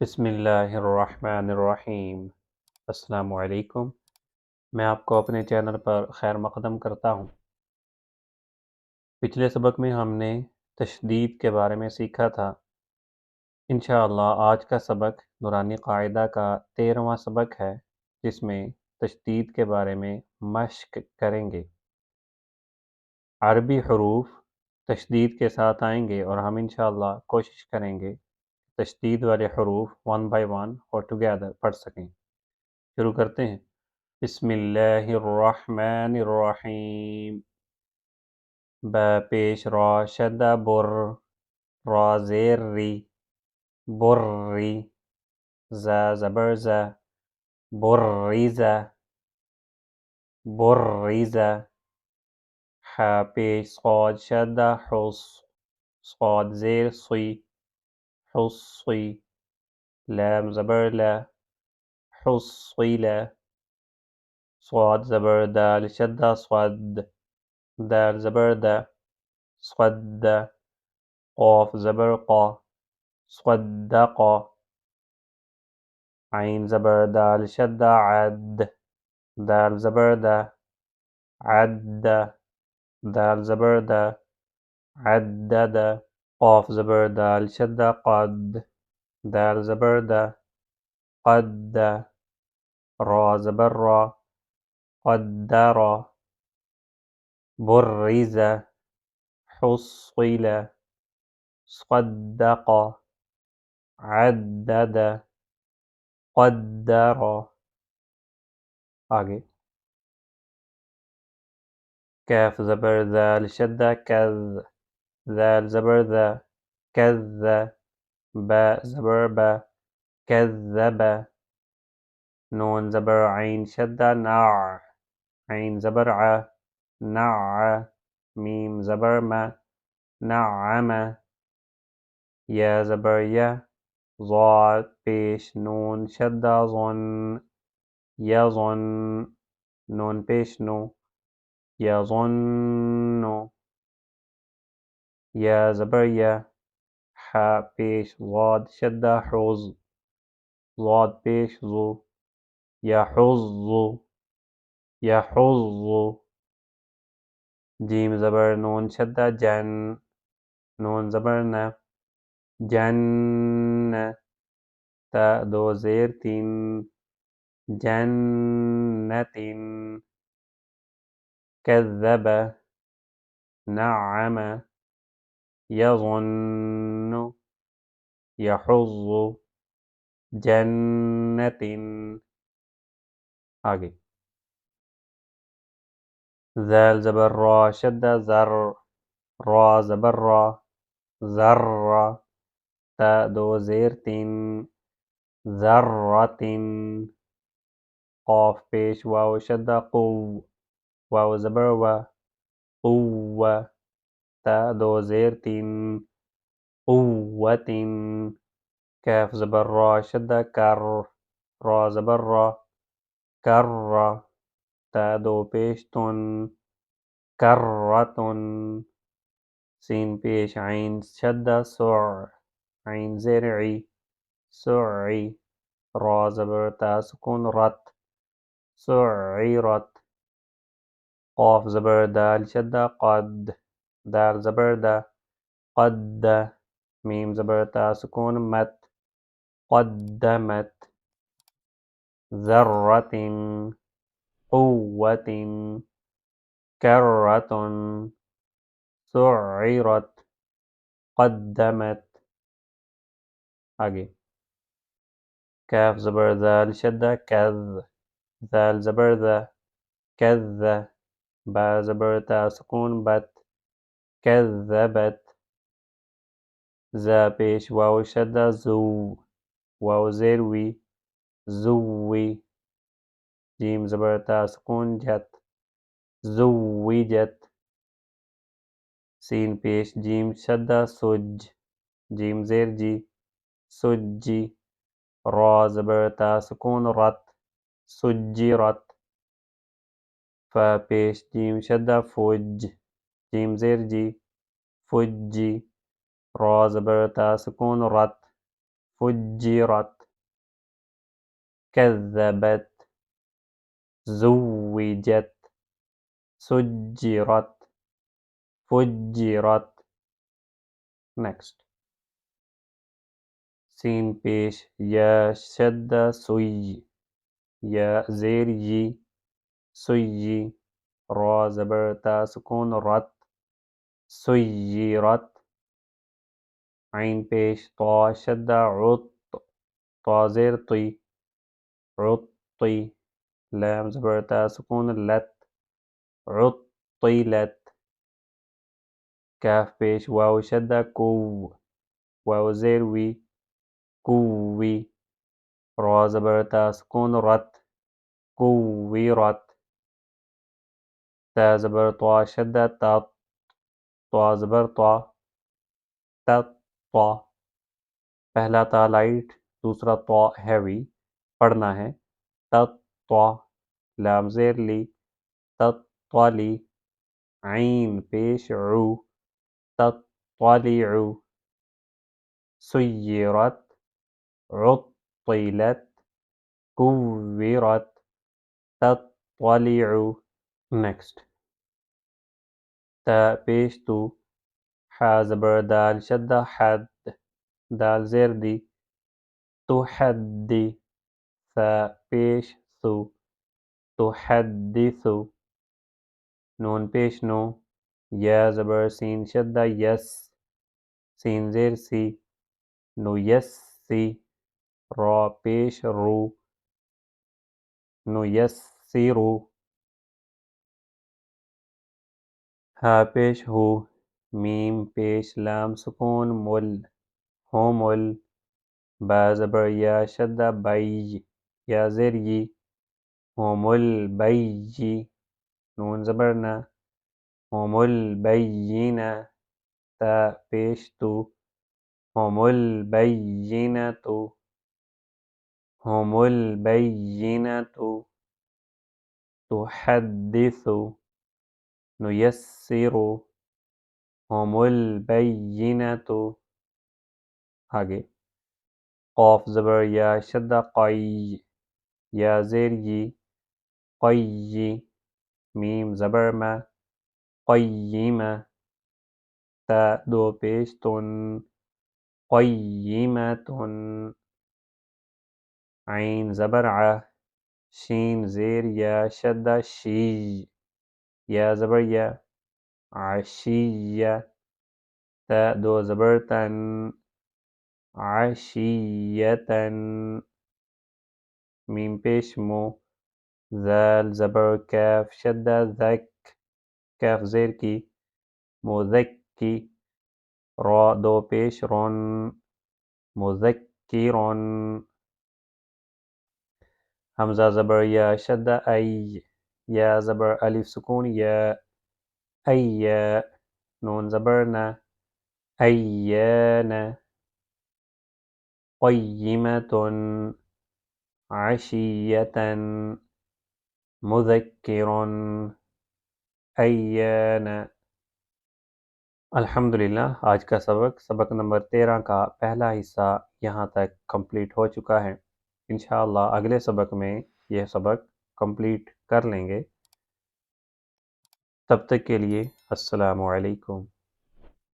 بسم اللہ الرحمن الرحیم۔ السلام علیکم۔ میں آپ کو اپنے چینل پر خیر مقدم کرتا ہوں۔ پچھلے سبق میں ہم نے تشدید کے بارے میں سیکھا تھا۔ انشاءاللہ آج کا سبق نورانی قاعدہ کا 13واں سبق ہے، جس میں تشدید کے بارے میں مشق کریں گے۔ عربی حروف تشدید کے ساتھ آئیں گے اور ہم انشاءاللہ کوشش کریں گے تشدید والے حروف ون بائی ون اور ٹوگیدر پڑھ سکیں۔ شروع کرتے ہیں۔ بسم اللہ الرحمن الرحیم۔ با پیش را شدہ بر، را زیر ری، بری، ز زبر ز، بریزہ، بریزہ۔ ح پیش صاد شدہ حص، صاد زیر صی، حصی۔ لام زبر ل، حصیل۔ صاد زبر دال شدہ صد، دال زبر د، صد۔ قاف زبر قا، صدق۔ عین زبر دال شدہ عد، دال زبر د، عد۔ دال زبر د، عدد۔ قاف زبر دال شدہ قد، دال زبر د، قد۔ را زبر را، قدر۔ بریز، حصل۔ صدق، عدد، قدر۔ آگے۔ کاف زبر ذال شدہ کذ، ذال زبر ذ، کذ۔ با زبر با، کذب۔ نون زبر عین شدہ نع، عین زبر ع، نع۔ میم زبر م، نعم۔ یا زبر یا، ضاد پیش نون شدہ ظن، یظن۔ نون پیش نو، یظن۔ یا زبر یا، ح پیش ضاد شدہ حظ، ضاد پیش ظو، یحظ، یحظ۔ جیم زبر نون شدہ جن، نون زبر ن، جن۔ تا دو زیر تین، جنت۔ کذب، نعم، یظن، یحظ، جنت۔ آگے۔ ذال زبر را شدہ ذر، را زبر را، ذر۔ تا دو زیر تین، ذرۃ۔ قاف پیش واو شدہ قو، واو زبر و، قوہ۔ تا دو زیر تین، قوۃ۔ کاف زبر را شدہ کر، را زبر را، کر۔ تا دو پیش تن، کرۃ۔ سین پیش عین شدہ سع، عین زیر عی، سعی۔ را زبر تا سکون رت، سعرت۔ قاف زبر دال شدہ قد، دال زبر د، قد۔ میم زبر تا سکون مت، قدمت۔ ذرۃ، قوۃ، کرۃ، سعرت، قدمت۔ آگے۔ کاف زبر ذال شدہ کذ، ذال زبر ذ، کذ۔ با زبر تا سکون بت، کذبت۔ ذا پیش واو شدہ ذو، واو زیر وی، ذوی۔ جیم زبر تا سکون جت، زوجت۔ سین پیش جیم شدہ سج، جیم زیر جی، سجی۔ را زبر تا سکون رت، سجرت۔ فا پیش جیم شدہ فج، جیم زیر جی، فجی۔ را زبر تا سکون رت، فجرت كذبت زوجت سجرت فجرت. Next. سین پیش یا شدہ سوئی یا زیر یی سوئی را زبر تا سکون رت سیرت. عین پیش طا شدہ عط طا زیر طی عطی لام زبر تا سکون لت عطیلت. کاف پیش واو شدہ کو واو زیر وی کوی را زبر تا سکون رت کویرت. تا زبر طا شدہ تات طا زبر طا تطا. پہلا تا لائٹ دوسرا طا ہیوی پڑھنا ہے تطا لام زیر لی تطلی. عین پیش عو تطلع سیرت عطلت کویرت تطلع. Next. تا پیش تو حا زبر دال شدہ حد دال زیر دی تحدی. ثا پیش ثو تحدث. نون پیش نو یا زبر سین شدہ یس سین زیر سی نویسی. را پیش رو نیسرو. ہا پیش ہو میم پیش لام سکون مل ہومل. با زبر یا شدہ بی یا زیر یی ہوم البی. نون زبر نا ہوم البینہ. تا پیش تو ہوم البینۃ ہوم البینۃ. تحدث نیسر ہوم البینۃ. آگے قاف زبر یا شدہ قی یا زیر یی قی. میم زبر ما قیمہ. تا دو پیش تن قیمۃ. عین زبر ع شین زیر یا شدہ شی یا زبر یا عشیہ. تا دو زبر تن عشیۃ. میم پیش مو ذال زبر کاف شدہ ذک کاف زیر کی مذکی. را دو پیش رن مذکرن. حمزہ زبر یا شدہ ای یا زبر الف سکون یا ایا. نون زبر نا ایانا. قیمۃ عشیۃ مذکر ایانا. الحمدللہ آج کا سبق نمبر 13 کا پہلا حصہ یہاں تک کمپلیٹ ہو چکا ہے. انشاءاللہ اگلے سبق میں یہ سبق کمپلیٹ کر لیں گے. تب تک کے لیے السلام علیکم.